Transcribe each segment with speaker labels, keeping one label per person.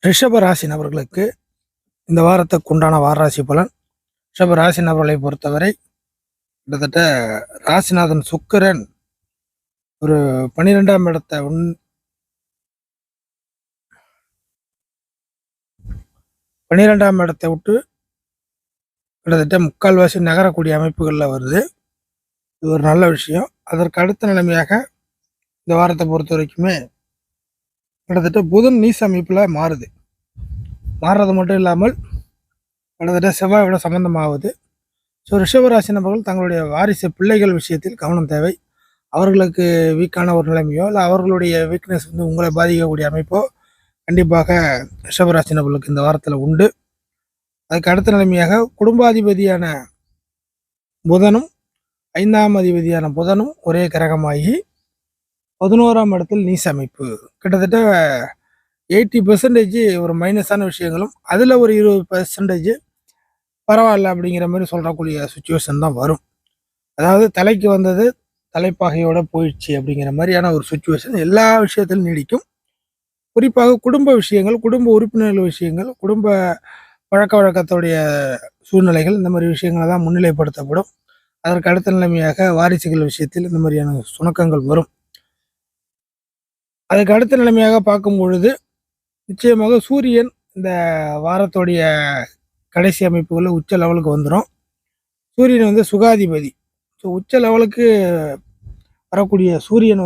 Speaker 1: ரிஷப ராசி நபர்களுக்கு இந்த வாரத்துக்கு உண்டான வாராசி பலன். ரிஷப ராசி நபர்களை பொறுத்தவரை கிட்டத்தட்ட ராசிநாதன் சுக்கிரன் ஒரு 12ஆம் இடத்தை 12ஆம் இடத்தை விட்டு கிட்டத்தட்ட முக்கால்வாசி நகரக்கூடிய அமைப்புகளில் வருது. இது ஒரு நல்ல விஷயம். அதற்கு அடுத்த நிலைமையாக இந்த வாரத்தை பொறுத்த வரைக்குமே கிட்டத்தட்ட புதன் நீச அமைப்பில் மாறுது. மாறுறது மட்டும் இல்லாமல் கிட்டத்தட்ட செவ்வாயோட சம்பந்தமாகுது. ஸோ ரிஷபராசி நபர்கள் தங்களுடைய வாரிசு பிள்ளைகள் விஷயத்தில் கவனம் தேவை. அவர்களுக்கு வீக்கான ஒரு நிலைமையோ இல்லை அவர்களுடைய வீக்னஸ் உங்களை பாதிக்கக்கூடிய அமைப்போ கண்டிப்பாக ரிஷபராசி நபர்களுக்கு இந்த வாரத்தில் உண்டு. அதுக்கு அடுத்த நிலைமையாக குடும்பாதிபதியான புதனும் 5ஆம் அதிபதியான புதனும் ஒரே கிரகமாகி 11ஆம் இடத்தில் நீச அமைப்பு. கிட்டத்தட்ட 80% ஒரு மைனஸான விஷயங்களும் அதில் ஒரு 20% பரவாயில்ல அப்படிங்கிற மாதிரி சொல்கிறக்கூடிய சுச்சுவேஷன் தான் வரும். அதாவது தலைக்கு வந்தது தலைப்பாகையோட போயிடுச்சு அப்படிங்கிற மாதிரியான ஒரு சுச்சுவேஷன் எல்லா விஷயத்திலும் நீடிக்கும். குறிப்பாக குடும்ப விஷயங்கள், குடும்ப உறுப்பினர்கள் விஷயங்கள், குடும்ப பழக்க வழக்கத்துடைய சூழ்நிலைகள், இந்த மாதிரி விஷயங்களை தான் முன்னிலைப்படுத்தப்படும். அதற்கு அடுத்த நிலைமையாக வாரிசுகள் விஷயத்தில் இந்த மாதிரியான சுணக்கங்கள் வரும். அதுக்கு அடுத்த நிலைமையாக பார்க்கும் பொழுது நிச்சயமாக சூரியன் இந்த வாரத்துடைய கடைசி அமைப்புகளில் உச்ச லெவலுக்கு வந்துடும். சூரியன் சுகாதிபதி. ஸோ உச்ச லெவலுக்கு வரக்கூடிய சூரியன்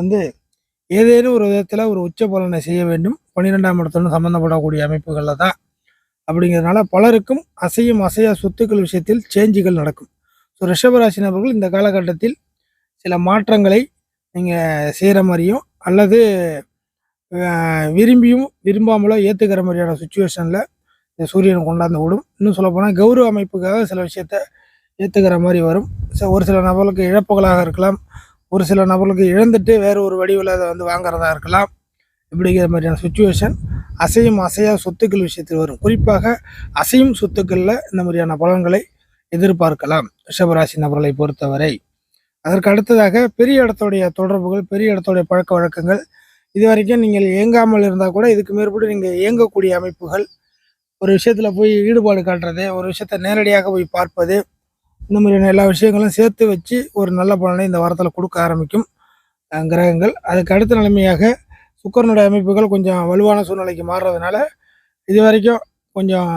Speaker 1: ஏதேனும் ஒரு விதத்தில் ஒரு உச்ச பலனை செய்ய வேண்டும். 12ஆம் இடத்துடன் சம்மந்தப்படக்கூடிய அமைப்புகளில் தான். அப்படிங்கிறதுனால பலருக்கும் அசையும் அசையா சொத்துக்கள் விஷயத்தில் சேஞ்சுகள் நடக்கும். ஸோ ரிஷபராசி நபர்கள் இந்த காலகட்டத்தில் சில மாற்றங்களை நீங்கள் செய்கிற மாதிரியும் அல்லது விரும்பியும் விரும்பாமலோ ஏற்றுக்கிற மாதிரியான சுச்சுவேஷனில் இந்த சூரியன் கொண்டாந்து விடும். இன்னும் சொல்லப்போனால் கௌரவ அமைப்புக்காக சில விஷயத்த ஏற்றுக்கிற மாதிரி வரும். ஒரு சில நபர்களுக்கு இழப்புகளாக இருக்கலாம். ஒரு சில நபர்களுக்கு இழந்துட்டு வேறு ஒரு வடிவில் அதை வாங்குறதா இருக்கலாம். இப்படிங்கிற மாதிரியான சுச்சுவேஷன் அசையும் அசையா சொத்துக்கள் விஷயத்தில் வரும். குறிப்பாக அசையும் சொத்துக்களில் இந்த மாதிரியான பலன்களை எதிர்பார்க்கலாம் ரிஷபராசி நபர்களை பொறுத்தவரை. அதற்கு அடுத்ததாக பெரிய இடத்துடைய தொடர்புகள், பெரிய இடத்துடைய பழக்க வழக்கங்கள், இது வரைக்கும் நீங்கள் இயங்காமல் இருந்தால் கூட இதுக்கு மேற்பட்டு நீங்கள் இயங்கக்கூடிய அமைப்புகள், ஒரு விஷயத்தில் போய் ஈடுபாடு காட்டுறது, ஒரு விஷயத்தை நேரடியாக போய் பார்ப்பது, இந்த மாதிரியான எல்லா விஷயங்களும் சேர்த்து வச்சு ஒரு நல்ல பலனை இந்த வாரத்தில் கொடுக்க ஆரம்பிக்கும் கிரகங்கள். அதுக்கு அடுத்த நிலைமையாக சுக்கிரனுடைய அமைப்புகள் கொஞ்சம் வலுவான சூழ்நிலைக்கு மாறுறதுனால இது வரைக்கும் கொஞ்சம்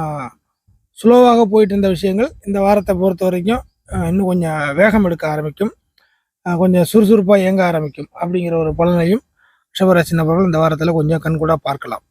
Speaker 1: ஸ்லோவாக போயிட்டு இருந்த விஷயங்கள் இந்த வாரத்தை பொறுத்த வரைக்கும் இன்னும் கொஞ்சம் வேகம் எடுக்க ஆரம்பிக்கும், கொஞ்சம் சுறுசுறுப்பாக இயங்க ஆரம்பிக்கும். அப்படிங்கிற ஒரு பலனையும் ரிஷபராசி நபர்கள் இந்த வாரத்தில் கொஞ்சம் கண்கூடாக பார்க்கலாம்.